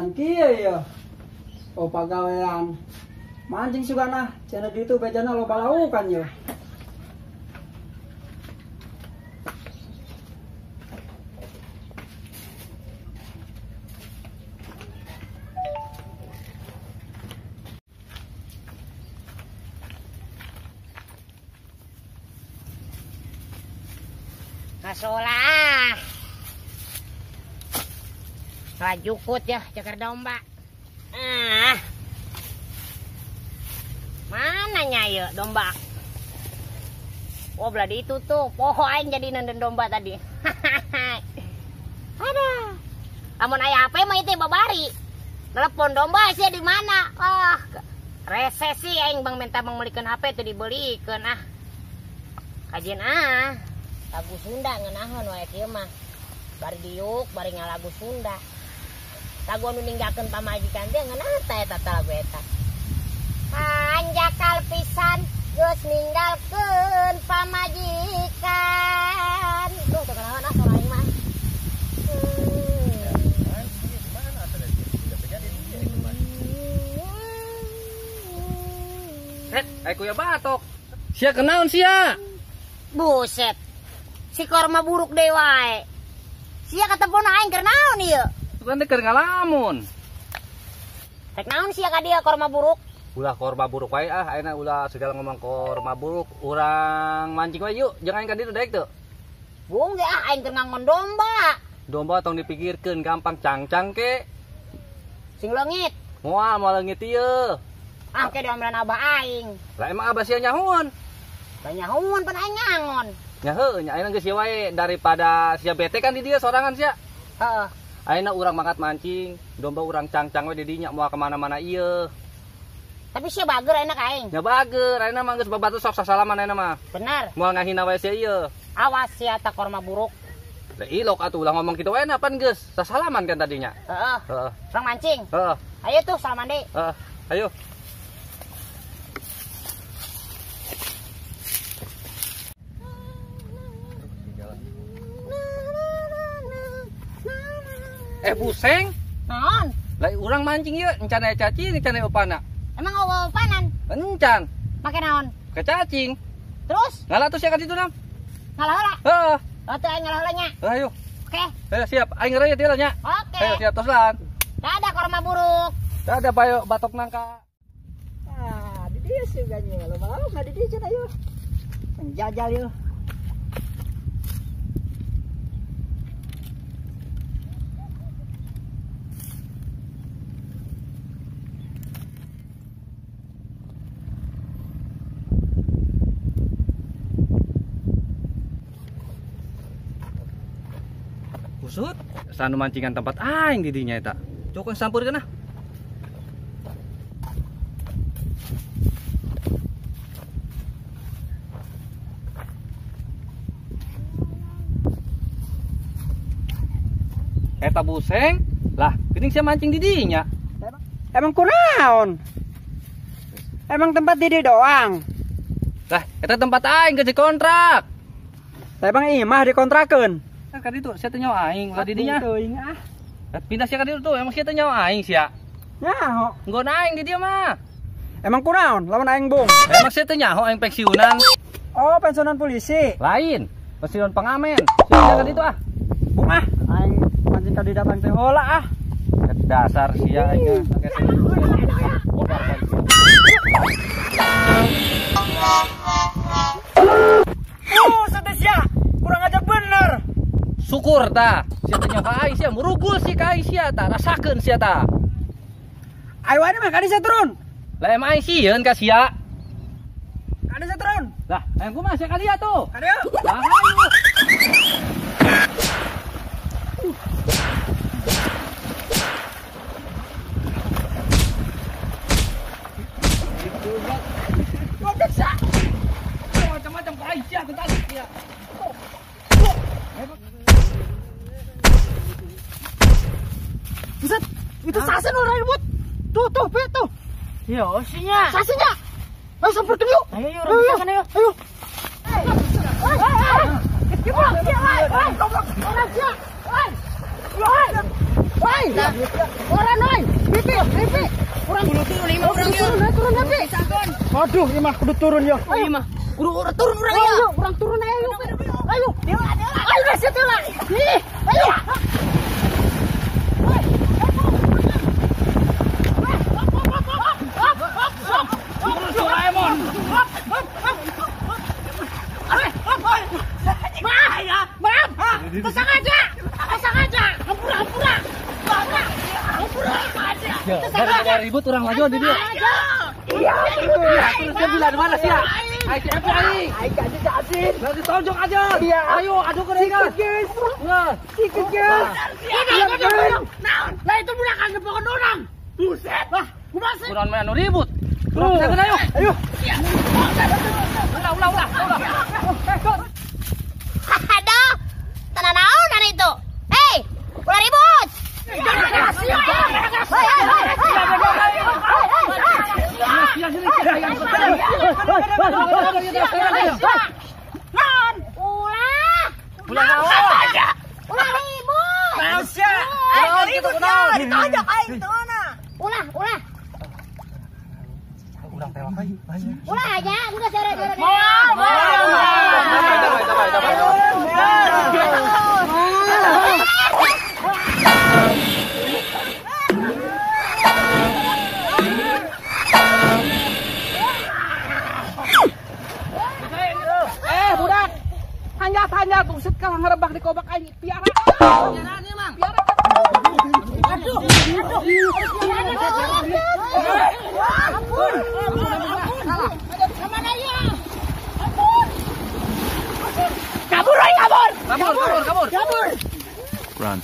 Yang kieu ya. Oh pagawean. Mancing sugana, cenah ditu bejana loba laukan ya. Kasolah. Rajukut ya, cakar domba. Mana ya domba? Oh, beladi itu tuh. Poho aing jadi nenden domba tadi. Ada. Amun aya HP mah itu babari. Telepon domba sih di mana? Resesi aing bang minta mengbelikan HP tuh dibelikan Kajian lagu Sunda ngeunahon wae kieu mah. Bari diuk, bari ngalagu Sunda. Lagu anu ninggalkeun pamajikan teh ngeunah tah eta lagu eta. Anjakal pisan geus ninggalkeun pamajikan. Duh, teu kenaon soal aing mah. Aku ya batok. Sia kenaon sia? Buset. Si korma buruk deui wae. Sia katepon aing keur naon ieu? Kan keur ngalamun. Rek naon sia ka dieu korma buruk? Ulah korma buruk wae ayeuna ulah segala ngomong korma buruk. Urang mancing wae yuk, jangan ka ditu daek teu. Bung ge aing keur ngangon domba. Domba tong dipikirkeun gampang cangcang ke. Sing leungit. Moal leungit ieu. Ke diomelan abah aing. Lah emang abah sia nyahoon. Da nyahoon pan aing ngangon. Nya heuh, nya ayeuna geus sia wae daripada sia bete kan di dieu sorangan sia. Heeh. Ayeuna urang mangkat mancing, domba urang cangcang we di dinya moal ka mana-mana ieu. Tapi sia bager enak aing. Nya bager, ayeuna mah geus babatu sok sasalaman ayeuna mah. Bener. Moal ngahina wae sia ieu. Awas sia ta korma buruk. Lah ilok atuh ulah ngomong kitu wae pan geus sasalaman kan tadinya. Heeh. Heeh. Urang mancing. Heeh. Ayo tuh salaman deui. Heeh. Ayo. Buseng. Naon? Lah urang mancing ieu encan aya cacing, encan aya upana. Emang awa panan? Encan. Make naon? Ke cacing. Terus? Ngalah tuh sia ka ditu nam. Ngalah heula. Heeh. Atuh aing ngalah heula nya. Ayo. Oke. Ayo siap, aing ngeureut ieu nya. Oke. Ayo siap toslan. Dadah korma buruk. Dadah bayo batok nangka. Di dieu suganya loba laukan di dieu cenah yeuh. Penjajal yeuh. Usut, sanu mancingan tempat aing di dinya eta. Cokong sampurkeun ah. Eta buseng, lah geuning sia mancing di dinya. Emang kunaon? Emang tempat di dieu doang. Lah, eta tempat aing geus dikontrak. Emang imah dikontrakeun. Kan ka ditu sia teh nyawa aing ulah di dinya. Teuing ah. Pindah sia ka ditu tuh, emang sia teh nyawa aing sia. Nyaho. Nggon aing di dieu mah. Emang kunaon? Lawan aing bung. Emang sia teh nyaho aing pensiunan. Oh, pensiunan polisi. Lain, pensiun pengamen. Sia ka ditu ah. Bung ah, aing mancing ka di datang teh heula ah. Dasar sia aing. Sia, kurang ajar bener. Syukur ta, sia teh nyaho aing sia murugul si ka aing sia ta, rasakeun sia ta. Ayo ane mah kadi turun. Lah emang aing sieun ka sia. Kadi turun. Lah, aing kumaha sia ka dia tuh. Kadi. Lah ayo. Macam-macam ka aing sia tadi sia. Buset, itu sasen ulah ribut. Tuh, tuh. Yo, sinya. Sasennya. Ayo samperkeun yuk. Ayo, rusakan ayo. Ayo. Orang sia. Woi. Orang oi. Pipi. Kurang turun lima orang ya. Turun Pipi. Aduh, ini mah kudu turun ya. Ayo mah. Kudu turun urang ya. Ayo, kurang turun ayo. Ayo. Ayo geus situ lah. Ih, ayo. Pasang aja. Hampura. Gara-gara ribut orang lagi di dia. Iya. Terus dia bilang mana sih ya? Ayo cepat aing. Aing kasih. Nanti tonjok aja. Iya. Ayo adu ke dia. Nah, Ikut guys. Lah itu budak kan ngepokon orang. Buset. Wah, kumaha sih? kurang main ribut. Kurang bisa ayo. Ayo. Ulah. Aduh. Tenan naon ari itu? Hei, ulah ribut. Ulah ribut. Ditonjok aing teu na. Ulah. Ulang tewak aja. Ulah aja, udah sere-sere. Budak. Hanjat bungsit ka ngarebak di kobak aing piara. Kabur. Run.